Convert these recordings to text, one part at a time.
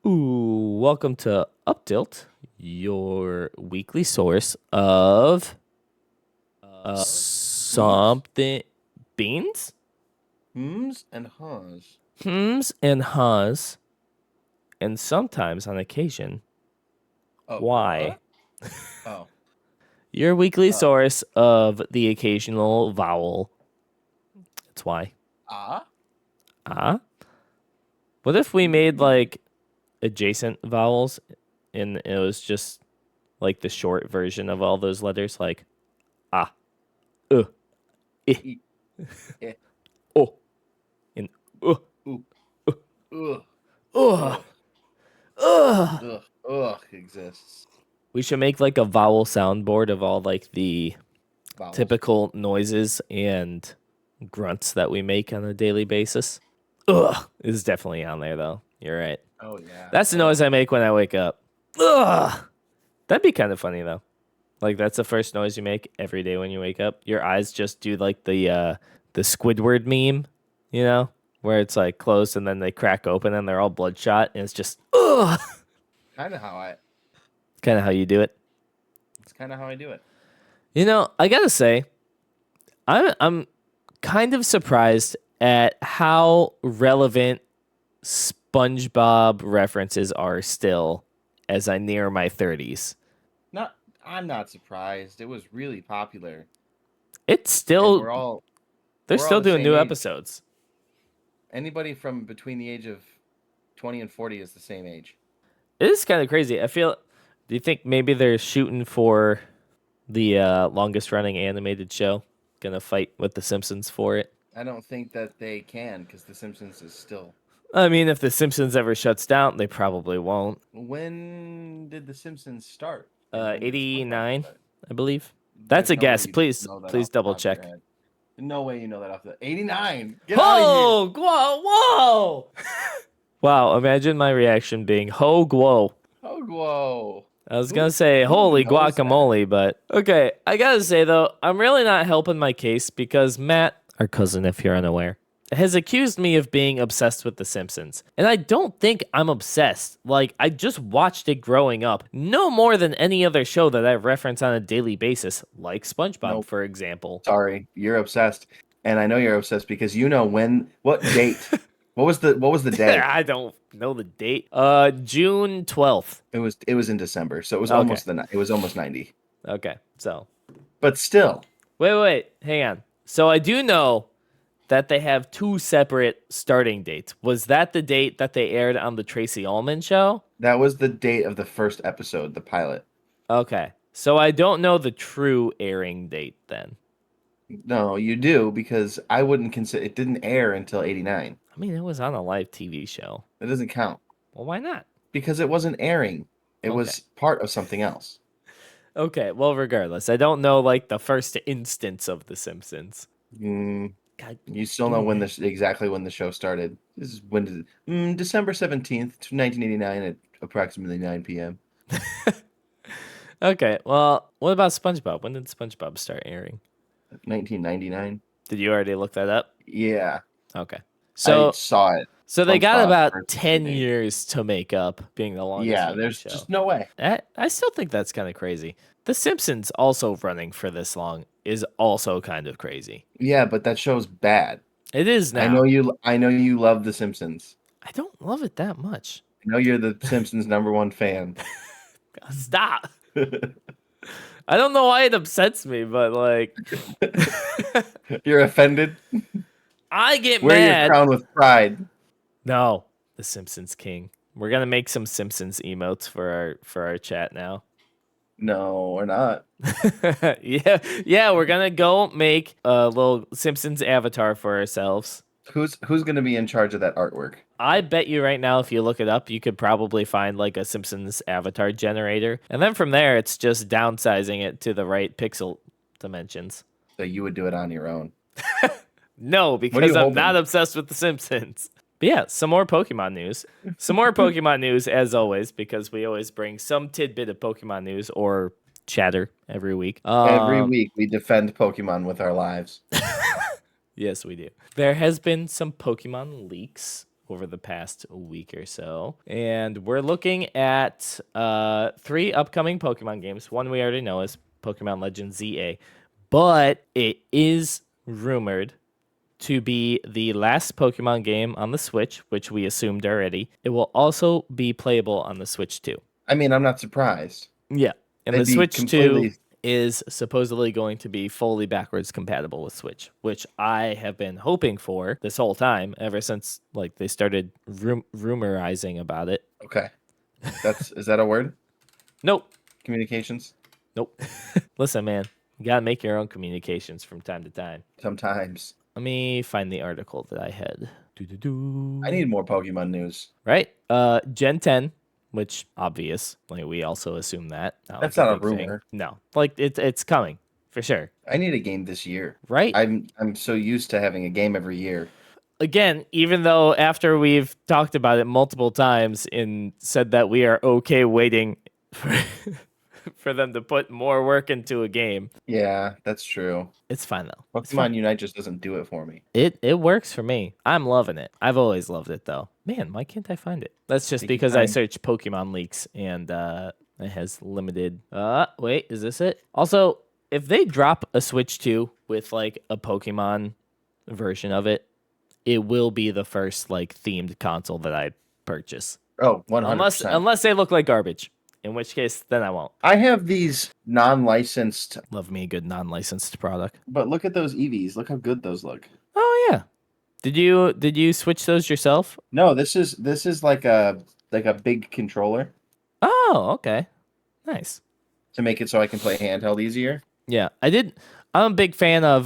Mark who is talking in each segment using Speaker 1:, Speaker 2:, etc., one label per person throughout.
Speaker 1: Ooh, welcome to UpTilt, your weekly source of something beans,
Speaker 2: Hms and haws.
Speaker 1: hms, and haws, and sometimes on occasion, why.
Speaker 2: What? Oh.
Speaker 1: Your weekly source of the occasional vowel. It's why.
Speaker 2: Ah?
Speaker 1: Ah? What if we made like adjacent vowels and it was just like the short version of all those letters, like ah, I,
Speaker 2: E. Eh.
Speaker 1: o, and
Speaker 2: Oop. Ugh.
Speaker 1: ugh.
Speaker 2: Ugh.
Speaker 1: Ugh.
Speaker 2: Ugh exists.
Speaker 1: We should make like a vowel soundboard of all like the
Speaker 2: Vowels.
Speaker 1: typical noises and grunts that we make on a daily basis. Ugh is definitely on there though. You're right.
Speaker 2: Oh, yeah.
Speaker 1: That's the noise I make when I wake up. Ugh. That'd be kind of funny though. Like that's the first noise you make every day when you wake up. Your eyes just do like the Squidward meme, you know, where it's like closed and then they crack open and they're all bloodshot and it's just ugh.
Speaker 2: Kind of how I...
Speaker 1: Kind of how you do it.
Speaker 2: It's kind of how I do it.
Speaker 1: You know, I gotta say, I'm kind of surprised at how relevant SpongeBob references are still as I near my 30s.
Speaker 2: I'm not surprised. It was really popular.
Speaker 1: It's
Speaker 2: And
Speaker 1: still
Speaker 2: we're all
Speaker 1: still
Speaker 2: the
Speaker 1: doing
Speaker 2: same
Speaker 1: new
Speaker 2: age.
Speaker 1: episodes.
Speaker 2: Anybody from between the age of 20 and 40 is the same age.
Speaker 1: It is kind of crazy. Do you think maybe they're shooting for the longest running animated show? Gonna fight with the Simpsons for it?
Speaker 2: I don't think that they can because The Simpsons is still...
Speaker 1: I mean, if the Simpsons ever shuts down, they probably won't.
Speaker 2: When did The Simpsons start?
Speaker 1: 89, I believe. That's a guess. Please double check.
Speaker 2: No way you know that off the 89. Get out of here.
Speaker 1: Whoa! Wow! Imagine my reaction being "Ho whoa."
Speaker 2: Oh, whoa.
Speaker 1: I was gonna say "Holy
Speaker 2: knows
Speaker 1: guacamole," but okay. I gotta say though, I'm really not helping my case because Matt, our cousin, if you're unaware, has accused me of being obsessed with The Simpsons. And I don't think I'm obsessed. Like, I just watched it growing up. No more than any other show that I reference on a daily basis, like SpongeBob,
Speaker 2: Nope.
Speaker 1: for example.
Speaker 2: Sorry, you're obsessed. And I know you're obsessed because you know what date? What was the day?
Speaker 1: I don't know the date. June 12th.
Speaker 2: It was in December, so it was
Speaker 1: Okay.
Speaker 2: almost 90.
Speaker 1: Okay, so.
Speaker 2: But still.
Speaker 1: Wait, hang on. So I do know that they have two separate starting dates. Was that the date that they aired on the Tracy Ullman show?
Speaker 2: That was the date of the first episode, the pilot.
Speaker 1: Okay. So I don't know the true airing date then.
Speaker 2: No, you do, because I wouldn't consider it didn't air until 89.
Speaker 1: I mean, it was on a live TV show.
Speaker 2: It doesn't count.
Speaker 1: Well, why not?
Speaker 2: Because it wasn't airing. It was part of something else.
Speaker 1: Okay, well, regardless, I don't know like the first instance of The Simpsons.
Speaker 2: God, you still know exactly when the show started. This is December 17th, 1989 at approximately 9 p.m.
Speaker 1: Okay, well, what about SpongeBob? When did SpongeBob start airing?
Speaker 2: 1999.
Speaker 1: Did you already look that up?
Speaker 2: Yeah.
Speaker 1: Okay. So
Speaker 2: I saw it.
Speaker 1: So they got about 10 years to make up being the longest.
Speaker 2: Yeah, there's
Speaker 1: show.
Speaker 2: Just no way.
Speaker 1: I still think that's kind of crazy. The Simpsons also running for this long is also kind of crazy.
Speaker 2: Yeah, but that show's bad.
Speaker 1: It is now.
Speaker 2: I know you love The Simpsons.
Speaker 1: I don't love it that much.
Speaker 2: I know you're the Simpsons #1 fan.
Speaker 1: Stop. I don't know why it upsets me, but like
Speaker 2: you're offended?
Speaker 1: I get
Speaker 2: Wear
Speaker 1: mad.
Speaker 2: Your crown with pride.
Speaker 1: No, the Simpsons king. We're gonna make some Simpsons emotes for our chat now.
Speaker 2: No, we're not.
Speaker 1: yeah, we're gonna go make a little Simpsons avatar for ourselves.
Speaker 2: Who's gonna be in charge of that artwork?
Speaker 1: I bet you right now, if you look it up, you could probably find like a Simpsons avatar generator, and then from there, it's just downsizing it to the right pixel dimensions.
Speaker 2: So you would do it on your own?
Speaker 1: No, because I'm not obsessed with The Simpsons. But yeah, some more Pokemon news. Some more Pokemon news, as always, because we always bring some tidbit of Pokemon news or chatter every week.
Speaker 2: Every week we defend Pokemon with our lives.
Speaker 1: Yes, we do. There has been some Pokemon leaks over the past week or so, and we're looking at 3 upcoming Pokemon games. One we already know is Pokemon Legends ZA, but it is rumored to be the last Pokemon game on the Switch, which we assumed already. It will also be playable on the Switch 2.
Speaker 2: I mean, I'm not surprised.
Speaker 1: Yeah. And
Speaker 2: They'd
Speaker 1: the
Speaker 2: be
Speaker 1: Switch 2
Speaker 2: completely.
Speaker 1: is supposedly going to be fully backwards compatible with Switch, which I have been hoping for this whole time, ever since like they started rumorizing about it.
Speaker 2: Okay. Is that a word?
Speaker 1: Nope.
Speaker 2: Communications?
Speaker 1: Nope. Listen, man, you gotta make your own communications from time to time.
Speaker 2: Sometimes.
Speaker 1: Let me find the article that I had.
Speaker 2: I need more Pokemon news.
Speaker 1: Right. Gen 10, which obvious. Like we also assume that. Not
Speaker 2: That's
Speaker 1: like
Speaker 2: not a
Speaker 1: big thing.
Speaker 2: rumor.
Speaker 1: No. Like it's coming for sure.
Speaker 2: I need a game this year.
Speaker 1: Right?
Speaker 2: I'm so used to having a game every year.
Speaker 1: Again, even though after we've talked about it multiple times and said that we are okay waiting for them to put more work into a game,
Speaker 2: Yeah, that's true.
Speaker 1: it's fine though. It's fine.
Speaker 2: Pokemon Unite just doesn't do it for me.
Speaker 1: It works for me. I'm loving it. I've always loved it though. Man, why can't I find it? That's just
Speaker 2: Take your
Speaker 1: because I
Speaker 2: time.
Speaker 1: searched Pokemon leaks and it has limited. Wait, is this it? Also, if they drop a Switch 2 with like a Pokemon version of it, it will be the first like themed console that I purchase.
Speaker 2: Oh,
Speaker 1: Unless
Speaker 2: 100%.
Speaker 1: unless they look like garbage. In which case then I won't.
Speaker 2: I have these non-licensed,
Speaker 1: Love me a good non-licensed product.
Speaker 2: but look at those Eevees. Look how good those look.
Speaker 1: Oh yeah. Did you switch those yourself?
Speaker 2: No, this is like a big controller
Speaker 1: Oh, okay. Nice.
Speaker 2: to make it so I can play handheld easier.
Speaker 1: Yeah, I'm a big fan of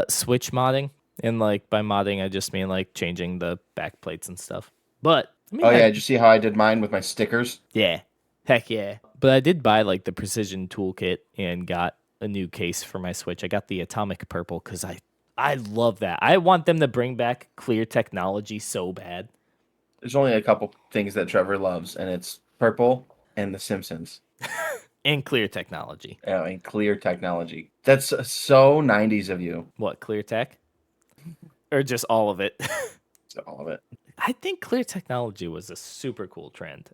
Speaker 1: Switch modding. And like by modding I just mean like changing the back plates and stuff. But I mean
Speaker 2: Oh yeah, did you see how I did mine with my stickers?
Speaker 1: yeah. Heck yeah. But I did buy like the precision toolkit and got a new case for my Switch. I got the atomic purple because I love that. I want them to bring back clear technology so bad.
Speaker 2: There's only a couple things that Trevor loves, and it's purple and the Simpsons.
Speaker 1: And clear technology.
Speaker 2: Oh, and clear technology. That's so 90s of you.
Speaker 1: What, clear tech? Or just all of it?
Speaker 2: So all of it.
Speaker 1: I think clear technology was a super cool trend.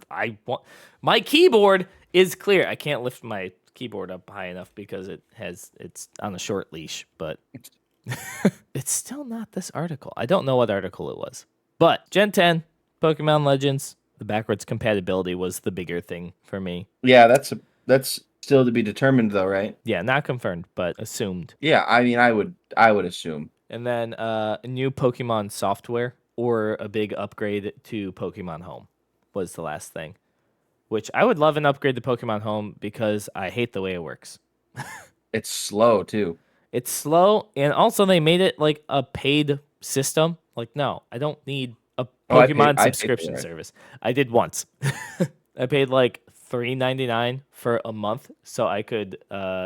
Speaker 1: I want my keyboard is clear. I can't lift my keyboard up high enough because it's on a short leash, but it's still not this article. I don't know what article it was. But Gen 10, Pokemon Legends, the backwards compatibility was the bigger thing for me.
Speaker 2: Yeah, that's still to be determined though, right?
Speaker 1: Yeah, not confirmed, but assumed.
Speaker 2: Yeah, I mean I would assume.
Speaker 1: And then new Pokemon software or a big upgrade to Pokemon Home was the last thing. Which I would love an upgrade to Pokemon Home because I hate the way it works.
Speaker 2: It's slow too.
Speaker 1: It's slow, and also they made it like a paid system. Like, no, I don't need a
Speaker 2: Oh,
Speaker 1: Pokemon
Speaker 2: I paid
Speaker 1: subscription
Speaker 2: for it.
Speaker 1: service. I did once. I paid like $3.99 for a month so I could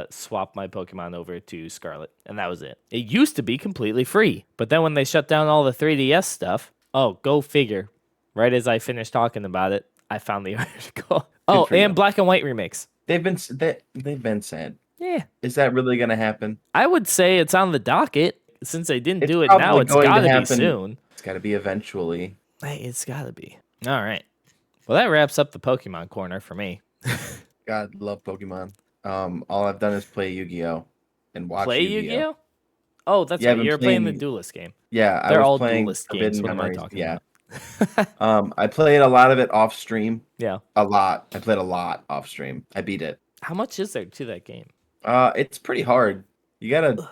Speaker 1: swap my Pokemon over to Scarlet, and that was it. It used to be completely free, but then when they shut down all the 3DS stuff, oh, go figure. Right as I finished talking about it, I found the article. Oh,
Speaker 2: for
Speaker 1: and
Speaker 2: you.
Speaker 1: Black and White remakes.
Speaker 2: They've been said.
Speaker 1: Yeah,
Speaker 2: Is that really going to happen?
Speaker 1: I would say it's on the docket. Since they didn't
Speaker 2: It's
Speaker 1: do it now,
Speaker 2: probably
Speaker 1: it's
Speaker 2: going to
Speaker 1: got to be
Speaker 2: happen.
Speaker 1: soon.
Speaker 2: It's got to be eventually.
Speaker 1: Hey, it's got to be. All right. Well, that wraps up the Pokemon corner for me.
Speaker 2: God, love Pokemon. All I've done is play Yu-Gi-Oh and watch
Speaker 1: Play
Speaker 2: Yu-Gi-Oh.
Speaker 1: Yu-Gi-Oh? Oh, that's
Speaker 2: Yeah, I've
Speaker 1: right.
Speaker 2: been
Speaker 1: You're playing the
Speaker 2: playing-
Speaker 1: Duelist game.
Speaker 2: Yeah,
Speaker 1: They're
Speaker 2: I was
Speaker 1: all
Speaker 2: playing
Speaker 1: Duelist
Speaker 2: Forbidden
Speaker 1: games. What am I
Speaker 2: Memories.
Speaker 1: talking
Speaker 2: Yeah.
Speaker 1: about?
Speaker 2: I played a lot of it off stream.
Speaker 1: Yeah.
Speaker 2: A lot. I played a lot off stream. I beat it.
Speaker 1: How much is there to that game?
Speaker 2: It's pretty hard. You gotta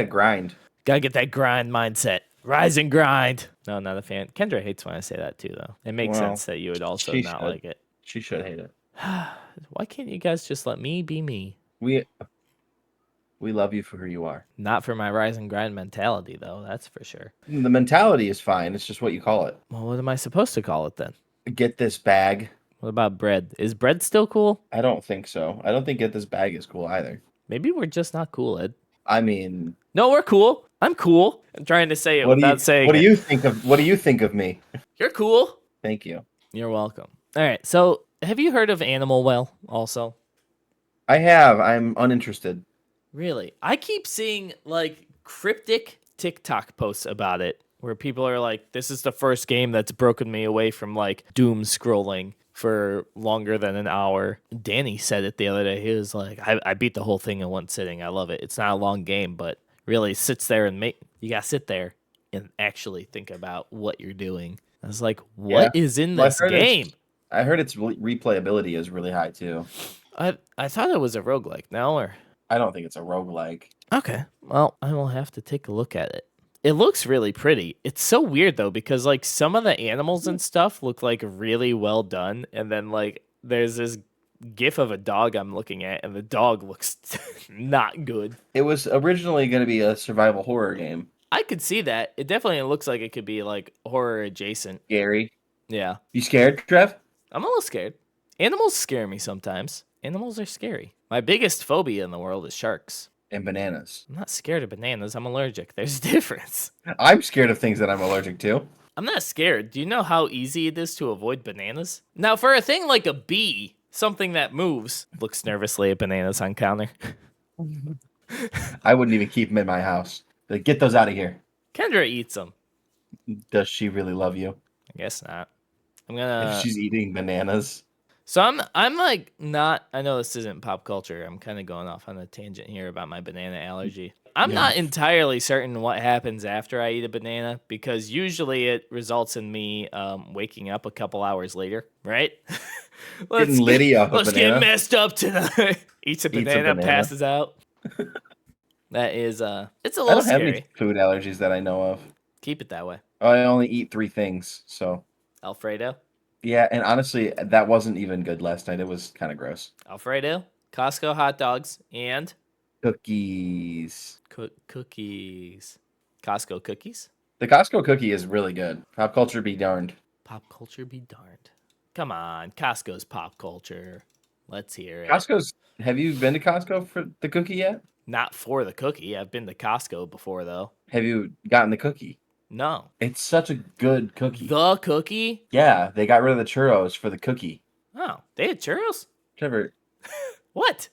Speaker 2: grind.
Speaker 1: Gotta get that grind mindset. Rise and grind. No, not a fan. Kendra hates when I say that too, though. It makes
Speaker 2: Well,
Speaker 1: sense that you would also
Speaker 2: she
Speaker 1: not
Speaker 2: should.
Speaker 1: like it.
Speaker 2: She should hate it.
Speaker 1: Why can't you guys just let me be me?
Speaker 2: We love you for who you are.
Speaker 1: Not for my rise and grind mentality, though. That's for sure.
Speaker 2: The mentality is fine. It's just what you call it.
Speaker 1: Well, what am I supposed to call it then?
Speaker 2: Get this bag.
Speaker 1: What about bread? Is bread still cool?
Speaker 2: I don't think so. I don't think get this bag is cool either.
Speaker 1: Maybe we're just not cool, Ed.
Speaker 2: I mean,
Speaker 1: No, we're cool. I'm cool. I'm trying to say it without saying
Speaker 2: what do
Speaker 1: it.
Speaker 2: you think of me?
Speaker 1: You're cool.
Speaker 2: Thank you.
Speaker 1: You're welcome. All right. So, have you heard of Animal Well also?
Speaker 2: I have. I'm uninterested.
Speaker 1: Really? I keep seeing like cryptic TikTok posts about it where people are like, this is the first game that's broken me away from like doom scrolling for longer than an hour. Danny said it the other day. He was like, I beat the whole thing in one sitting. I love it. It's not a long game, but really sits there and you gotta sit there and actually think about what you're doing. I was like,
Speaker 2: Yeah.
Speaker 1: what is in
Speaker 2: Well,
Speaker 1: this game?
Speaker 2: I heard its replayability is really high too.
Speaker 1: I thought it was a roguelike now, or
Speaker 2: I don't think it's a roguelike.
Speaker 1: okay. Well, I will have to take a look at it. It looks really pretty. It's so weird though because like some of the animals and stuff look like really well done, and then like there's this gif of a dog I'm looking at, and the dog looks not good.
Speaker 2: It was originally going to be a survival horror game.
Speaker 1: I could see that. It definitely looks like it could be like horror adjacent.
Speaker 2: Scary.
Speaker 1: Yeah.
Speaker 2: You scared, Trev?
Speaker 1: I'm a little scared. Animals scare me sometimes. Animals are scary. My biggest phobia in the world is sharks.
Speaker 2: And bananas.
Speaker 1: I'm not scared of bananas. I'm allergic. There's a difference.
Speaker 2: I'm scared of things that I'm allergic to.
Speaker 1: I'm not scared. Do you know how easy it is to avoid bananas? Now, for a thing like a bee, something that moves, looks nervously at bananas on counter.
Speaker 2: I wouldn't even keep them in my house. Like, get those out of here.
Speaker 1: Kendra eats them.
Speaker 2: Does she really love you?
Speaker 1: I guess not. I'm gonna.
Speaker 2: If she's eating bananas.
Speaker 1: So I'm like not. I know this isn't pop culture. I'm kind of going off on a tangent here about my banana allergy. I'm not entirely certain what happens after I eat a banana because usually it results in me waking up a couple hours later. Right?
Speaker 2: Getting litty off a
Speaker 1: let's
Speaker 2: banana.
Speaker 1: get messed up tonight. Eats a banana, passes out. That is it's a little
Speaker 2: I don't
Speaker 1: scary.
Speaker 2: have any food allergies that I know of.
Speaker 1: Keep it that way.
Speaker 2: I only eat 3 things, so.
Speaker 1: Alfredo.
Speaker 2: Yeah, and honestly, that wasn't even good last night. It was kind of gross.
Speaker 1: Alfredo, Costco hot dogs, and
Speaker 2: Cookies.
Speaker 1: Cookies. Costco cookies?
Speaker 2: The Costco cookie is really good. Pop culture be darned.
Speaker 1: Pop culture be darned. Come on, Costco's pop culture. Let's hear it.
Speaker 2: Costco's. Have you been to Costco for the cookie yet?
Speaker 1: Not for the cookie. I've been to Costco before, though.
Speaker 2: Have you gotten the cookie?
Speaker 1: No.
Speaker 2: It's such a good cookie.
Speaker 1: The cookie?
Speaker 2: Yeah, they got rid of the churros for the cookie.
Speaker 1: Oh, they had churros?
Speaker 2: Trevor.
Speaker 1: What?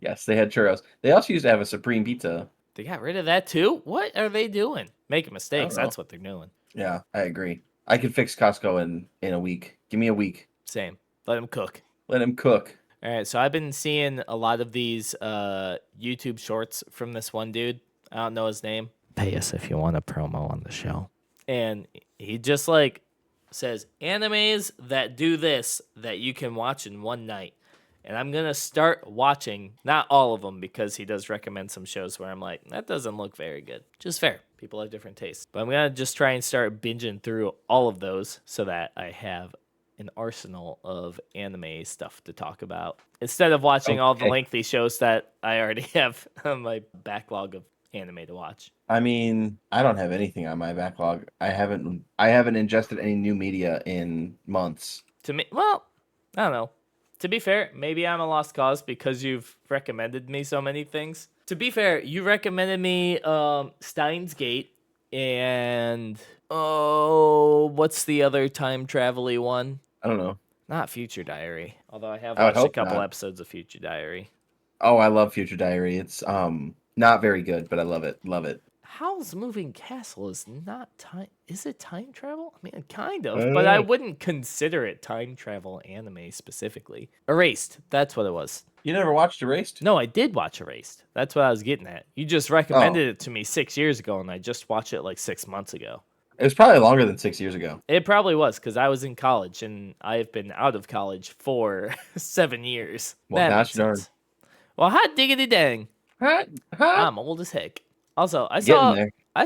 Speaker 2: Yes, they had churros. They also used to have a supreme pizza.
Speaker 1: They got rid of that too? What are they doing? Making mistakes. That's what they're doing.
Speaker 2: Yeah, I agree. I could fix Costco in a week. Give me a week.
Speaker 1: Same. Let them cook.
Speaker 2: Let him cook.
Speaker 1: All right, so I've been seeing a lot of these YouTube shorts from this one dude. I don't know his name. Pay us if you want a promo on the show. And he just like says animes that do this that you can watch in one night. And I'm going to start watching, not all of them, because he does recommend some shows where I'm like, that doesn't look very good. Just fair. People have different tastes. But I'm going to just try and start binging through all of those so that I have an arsenal of anime stuff to talk about. Instead of watching all the lengthy shows that I already have on my backlog of anime to watch.
Speaker 2: I mean, I don't have anything on my backlog. I haven't ingested any new media in months.
Speaker 1: To me, well, I don't know. To be fair, maybe I'm a lost cause because you've recommended me so many things. To be fair, you recommended me Steins Gate and what's the other time travel-y one?
Speaker 2: I don't know.
Speaker 1: Not Future Diary. Although I have watched a couple episodes of Future Diary.
Speaker 2: Oh, I love Future Diary. It's not very good, but I love it. Love it.
Speaker 1: Howl's Moving Castle is not time. Is it time travel? I mean, kind of, but I wouldn't consider it time travel anime specifically. Erased. That's what it was.
Speaker 2: You never watched Erased?
Speaker 1: No, I did watch Erased. That's what I was getting at. You just recommended it to me 6 years ago, and I just watched it like 6 months ago.
Speaker 2: It was probably longer than 6 years ago.
Speaker 1: It probably was because I was in college, and I have been out of college for 7 years.
Speaker 2: Well, gosh darn.
Speaker 1: Well, hot diggity dang.
Speaker 2: Hot.
Speaker 1: I'm old as heck. Also, I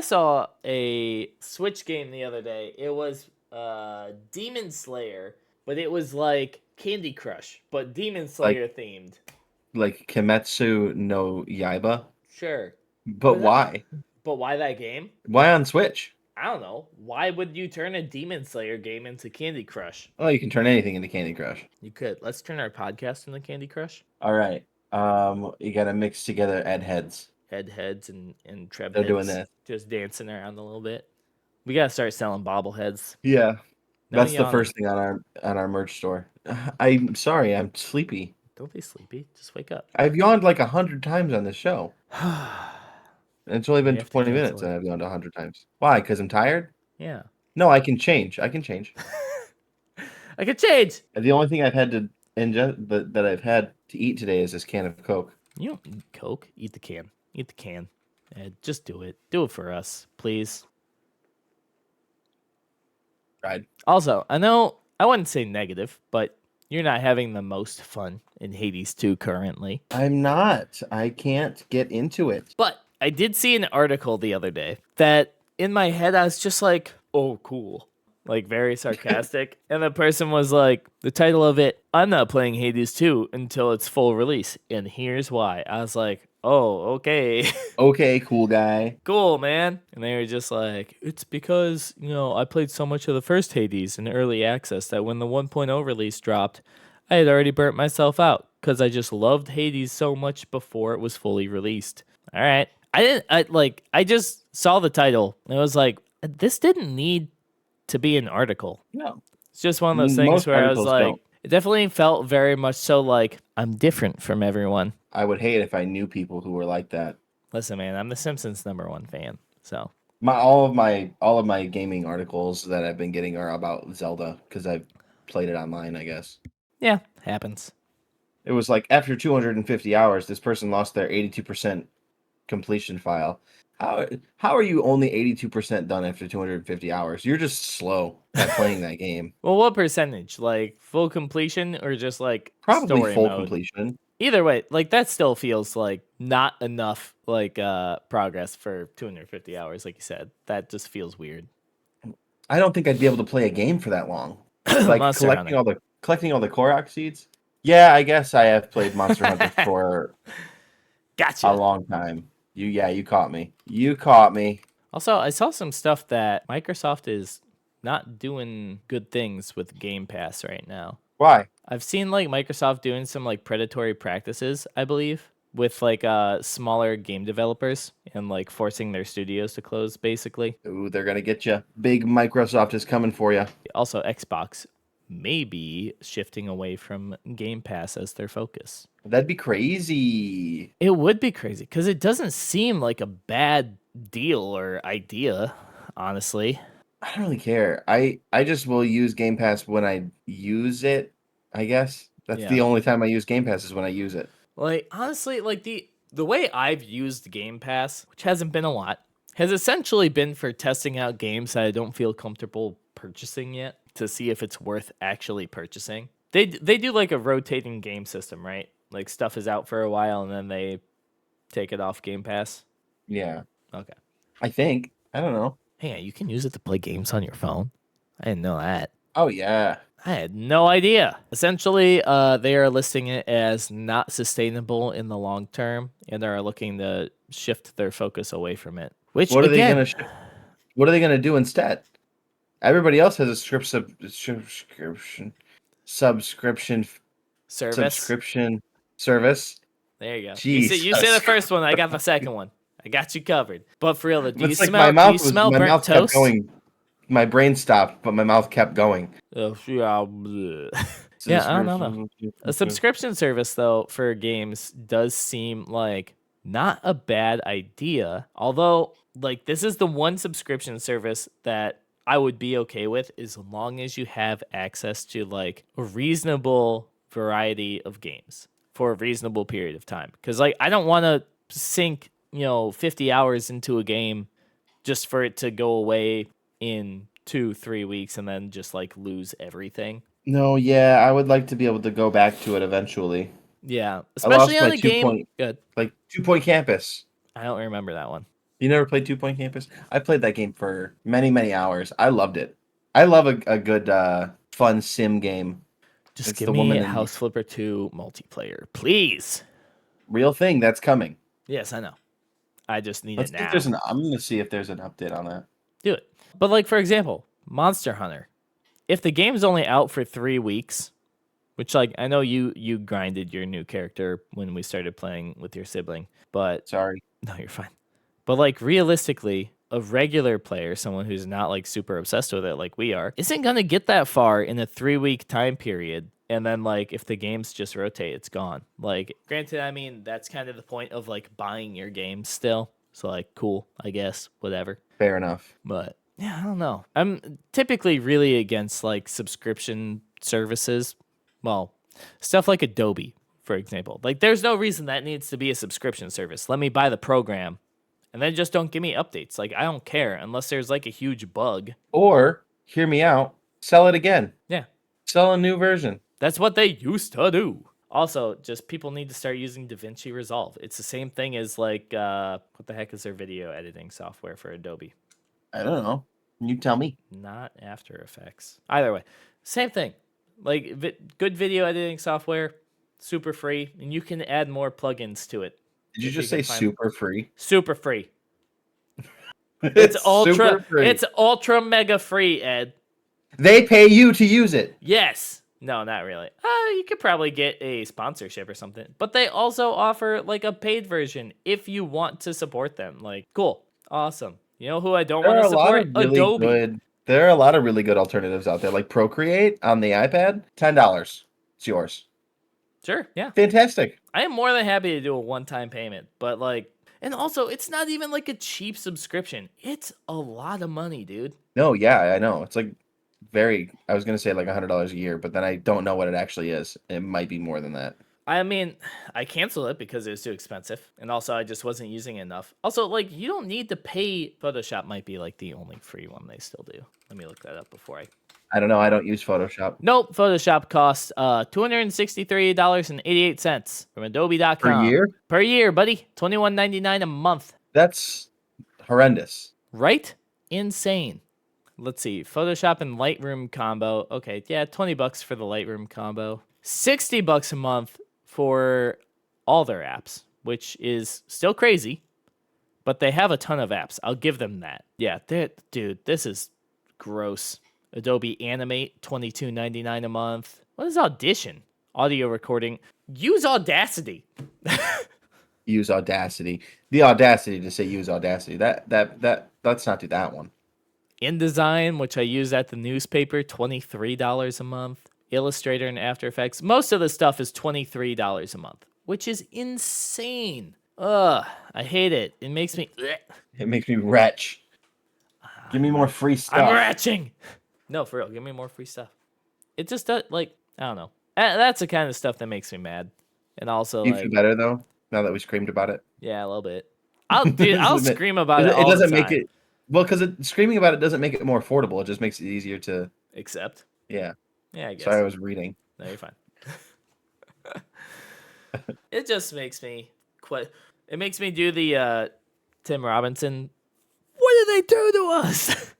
Speaker 1: saw a Switch game the other day. It was Demon Slayer, but it was like Candy Crush, but Demon Slayer themed.
Speaker 2: Like Kimetsu no Yaiba?
Speaker 1: Sure.
Speaker 2: But why?
Speaker 1: But why that game?
Speaker 2: Why on Switch?
Speaker 1: I don't know. Why would you turn a Demon Slayer game into Candy Crush?
Speaker 2: Oh, you can turn anything into Candy Crush.
Speaker 1: You could. Let's turn our podcast into Candy Crush.
Speaker 2: All right. You gotta mix together heads.
Speaker 1: Heads and Treb
Speaker 2: They're
Speaker 1: heads.
Speaker 2: doing that.
Speaker 1: Just dancing around a little bit. We gotta start selling bobbleheads.
Speaker 2: Yeah.
Speaker 1: No
Speaker 2: That's the
Speaker 1: yawning.
Speaker 2: first thing on our merch store. I'm sorry, I'm sleepy.
Speaker 1: Don't be sleepy. Just wake up.
Speaker 2: I've yawned like 100 times on this show. And it's only
Speaker 1: You
Speaker 2: been
Speaker 1: have to
Speaker 2: 20
Speaker 1: cancel
Speaker 2: minutes
Speaker 1: it.
Speaker 2: and I've gone to 100 times. Why? Because I'm tired?
Speaker 1: Yeah.
Speaker 2: No, I can change. I can change.
Speaker 1: I could change.
Speaker 2: The only thing I've had to ingest that I've had to eat today is this can of Coke.
Speaker 1: You don't eat Coke. Eat the can. Eat the can. Just do it. Do it for us, please.
Speaker 2: Tried.
Speaker 1: Also, I know I wouldn't say negative, but you're not having the most fun in Hades 2 currently.
Speaker 2: I'm not. I can't get into it.
Speaker 1: But I did see an article the other day that in my head I was just like, oh, cool. Like very sarcastic. And the person was like, the title of it, I'm not playing Hades 2 until its full release. And here's why. I was like, oh, okay.
Speaker 2: Okay, cool guy.
Speaker 1: Cool, man. And they were just like, it's because, I played so much of the first Hades in early access that when the 1.0 release dropped, I had already burnt myself out because I just loved Hades so much before it was fully released. All right. I just saw the title and it was like, this didn't need to be an article.
Speaker 2: No.
Speaker 1: It's just one of those things
Speaker 2: Most
Speaker 1: where I was
Speaker 2: articles
Speaker 1: like,
Speaker 2: don't.
Speaker 1: it definitely felt very much so like I'm different from everyone.
Speaker 2: I would hate if I knew people who were like that.
Speaker 1: Listen, man, I'm the Simpsons #1 fan. So
Speaker 2: All of my gaming articles that I've been getting are about Zelda because I've played it online, I guess.
Speaker 1: yeah, happens.
Speaker 2: It was like after 250 hours, this person lost their 82% completion file. How are you only 82% done after 250 hours? You're just slow at playing that game.
Speaker 1: Well, what percentage? Like full completion or just like
Speaker 2: Probably
Speaker 1: story
Speaker 2: full
Speaker 1: mode?
Speaker 2: completion.
Speaker 1: Either way, like that still feels like not enough like progress for 250 hours like you said. That just feels weird.
Speaker 2: I don't think I'd be able to play a game for that long. Like
Speaker 1: Monster Hunter.
Speaker 2: collecting all the Korok seeds. Yeah, I guess I have played Monster Hunter for
Speaker 1: Gotcha.
Speaker 2: a long time. You caught me. You caught me.
Speaker 1: Also, I saw some stuff that Microsoft is not doing good things with Game Pass right now.
Speaker 2: Why?
Speaker 1: I've seen like Microsoft doing some like predatory practices, I believe, with like smaller game developers and like forcing their studios to close basically.
Speaker 2: Ooh, they're gonna get you. Big Microsoft is coming for you.
Speaker 1: Also, Xbox may be shifting away from Game Pass as their focus.
Speaker 2: That'd be crazy.
Speaker 1: It would be crazy because it doesn't seem like a bad deal or idea, honestly.
Speaker 2: I don't really care. I just will use Game Pass when I use it. I guess that's
Speaker 1: Yeah.
Speaker 2: the only time I use Game Pass is when I use it.
Speaker 1: Like honestly, like the way I've used Game Pass, which hasn't been a lot, has essentially been for testing out games that I don't feel comfortable purchasing yet to see if it's worth actually purchasing. They do like a rotating game system, right? Like stuff is out for a while and then they take it off Game Pass.
Speaker 2: Yeah,
Speaker 1: Okay.
Speaker 2: I think. I don't know.
Speaker 1: Hey, you can use it to play games on your phone. I didn't know that.
Speaker 2: Oh yeah.
Speaker 1: I had no idea. Essentially, they are listing it as not sustainable in the long term, and are looking to shift their focus away from it. Which
Speaker 2: What are they
Speaker 1: again,
Speaker 2: gonna What are they gonna do instead? Everybody else has a subscription
Speaker 1: service.
Speaker 2: service.
Speaker 1: There you go.
Speaker 2: Jesus.
Speaker 1: You say the first one. I got the second one. I got you covered. But for real, though, do you
Speaker 2: It's like
Speaker 1: smell? Do you smell
Speaker 2: my
Speaker 1: burnt
Speaker 2: mouth kept
Speaker 1: toast?
Speaker 2: going. My brain stopped, but my mouth kept going.
Speaker 1: Oh, yeah, bleh. Yeah, I don't know. A subscription service though for games does seem like not a bad idea. Although, like this is the one subscription service that I would be okay with as long as you have access to like a reasonable variety of games for a reasonable period of time. Cuz like I don't want to sink, 50 hours into a game just for it to go away in 2-3 weeks and then just like lose everything.
Speaker 2: No, yeah, I would like to be able to go back to it eventually.
Speaker 1: Yeah,
Speaker 2: I lost
Speaker 1: especially
Speaker 2: my
Speaker 1: on a game. Good.
Speaker 2: 2 Point Campus.
Speaker 1: I don't remember that one.
Speaker 2: You never played 2 Point Campus? I played that game for many, many hours. I loved it. I love a good fun sim game.
Speaker 1: Just
Speaker 2: It's
Speaker 1: give
Speaker 2: the
Speaker 1: me
Speaker 2: woman in
Speaker 1: House Flipper 2 multiplayer, please.
Speaker 2: real thing that's coming.
Speaker 1: Yes, I know. I just need
Speaker 2: Let's
Speaker 1: it
Speaker 2: see if
Speaker 1: now.
Speaker 2: there's I'm gonna see if there's an update on that.
Speaker 1: Do it. But like for example, Monster Hunter. If the game's only out for 3 weeks, which like I know you grinded your new character when we started playing with your sibling, but
Speaker 2: Sorry.
Speaker 1: no, you're fine. But like realistically, a regular player, someone who's not like super obsessed with it like we are, isn't gonna get that far in a 3-week time period. And then like if the games just rotate, it's gone. Like granted, I mean that's kind of the point of like buying your games still. So like, cool, I guess, whatever.
Speaker 2: Fair enough.
Speaker 1: But yeah, I don't know. I'm typically really against like subscription services. Well, stuff like Adobe, for example. Like, there's no reason that needs to be a subscription service. Let me buy the program and then just don't give me updates. Like, I don't care unless there's like a huge bug.
Speaker 2: Or, hear me out, sell it again.
Speaker 1: Yeah.
Speaker 2: Sell a new version.
Speaker 1: That's what they used to do. Also, just people need to start using DaVinci Resolve. It's the same thing as like, what the heck is their video editing software for Adobe?
Speaker 2: I don't know. You tell me.
Speaker 1: Not After Effects. Either way, same thing. Like, good video editing software, super free, and you can add more plugins to it.
Speaker 2: Did you just say super free?
Speaker 1: Super free.
Speaker 2: It's
Speaker 1: ultra.
Speaker 2: super free.
Speaker 1: It's ultra mega free, Ed.
Speaker 2: They pay you to use it.
Speaker 1: Yes. No, not really. You could probably get a sponsorship or something. But they also offer like a paid version if you want to support them. Like, cool. Awesome. You know who I don't want to support? Adobe.
Speaker 2: There are a lot of really good alternatives out there, like Procreate on the iPad. $10. It's yours.
Speaker 1: Sure. Yeah.
Speaker 2: Fantastic.
Speaker 1: I am more than happy to do a one-time payment. But like, and also it's not even like a cheap subscription. It's a lot of money, dude.
Speaker 2: No, yeah, I know. It's like I was going to say like $100 a year, but then I don't know what it actually is. It might be more than that.
Speaker 1: I mean, I canceled it because it was too expensive. And also, I just wasn't using it enough. Also, like, you don't need to pay. Photoshop might be, like, the only free one they still do. Let me look that up before
Speaker 2: I don't know. I don't use Photoshop.
Speaker 1: Nope. Photoshop costs $263.88 from Adobe.com.
Speaker 2: Per year?
Speaker 1: Per year, buddy. $21.99 a month.
Speaker 2: That's horrendous.
Speaker 1: Right? Insane. Let's see. Photoshop and Lightroom combo. Okay, yeah, $20 for the Lightroom combo. $60 a month for all their apps, which is still crazy, but they have a ton of apps. I'll give them that. Yeah, dude, this is gross. Adobe Animate, $22.99 a month. What is Audition? Audio recording. Use Audacity.
Speaker 2: Use Audacity. The audacity to say use Audacity. Let's not do that one.
Speaker 1: InDesign, which I use at the newspaper, $23 a month. Illustrator and After Effects. Most of the stuff is $23 a month, which is insane. Ugh, I hate it. It makes me...
Speaker 2: It makes me retch. Give me more free stuff.
Speaker 1: I'm retching. No, for real. Give me more free stuff. It just does, like, I don't know. That's the kind of stuff that makes me mad. And also,
Speaker 2: do you feel better, though, now that we screamed about it?
Speaker 1: Yeah, a little bit. I'll scream about it all
Speaker 2: doesn't
Speaker 1: the time.
Speaker 2: make it... Well, because screaming about it doesn't make it more affordable. It just makes it easier to...
Speaker 1: Accept?
Speaker 2: Yeah.
Speaker 1: Yeah, I guess.
Speaker 2: Sorry, I was reading.
Speaker 1: No, you're fine. It just makes me quit. It makes me do the Tim Robinson. What did they do to us?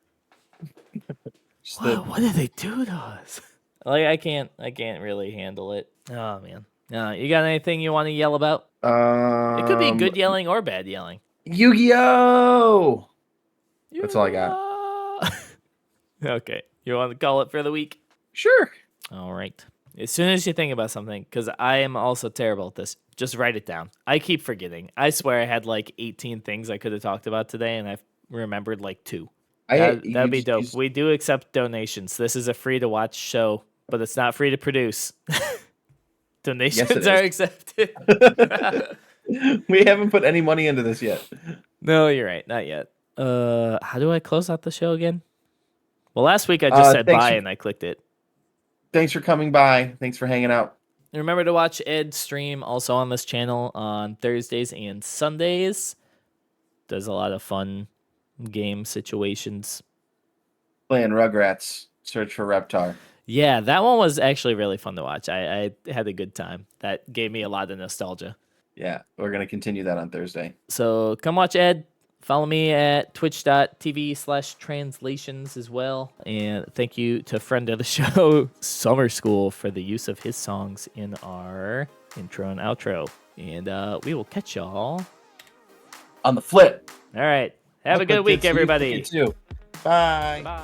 Speaker 1: What did they do to us? Like, I can't really handle it. Oh man. You got anything you want to yell about? It could be good yelling or bad yelling.
Speaker 2: Yu-Gi-Oh! That's all I got.
Speaker 1: Okay. You want to call it for the week?
Speaker 2: Sure.
Speaker 1: All right. As soon as you think about something, because I am also terrible at this, just write it down. I keep forgetting. I swear I had like 18 things I could have talked about today, and I've remembered like 2. That'd be dope. We do accept donations. This is a free-to-watch show, but it's not free to produce. Donations are accepted.
Speaker 2: We haven't put any money into this yet.
Speaker 1: No, you're right. Not yet. How do I close out the show again? Well, last week I just said bye and I clicked it.
Speaker 2: Thanks for coming by. Thanks for hanging out.
Speaker 1: And remember to watch Ed stream also on this channel on Thursdays and Sundays. Does a lot of fun game situations.
Speaker 2: Playing Rugrats, Search for Reptar.
Speaker 1: Yeah, that one was actually really fun to watch. I had a good time. That gave me a lot of nostalgia.
Speaker 2: Yeah, we're going to continue that on Thursday.
Speaker 1: So come watch Ed. Follow me at twitch.tv/translations as well. And thank you to friend of the show, Summer School, for the use of his songs in our intro and outro. And we will catch y'all
Speaker 2: on the flip.
Speaker 1: All right. Have a good week, everybody.
Speaker 2: You too. Bye.
Speaker 1: Bye.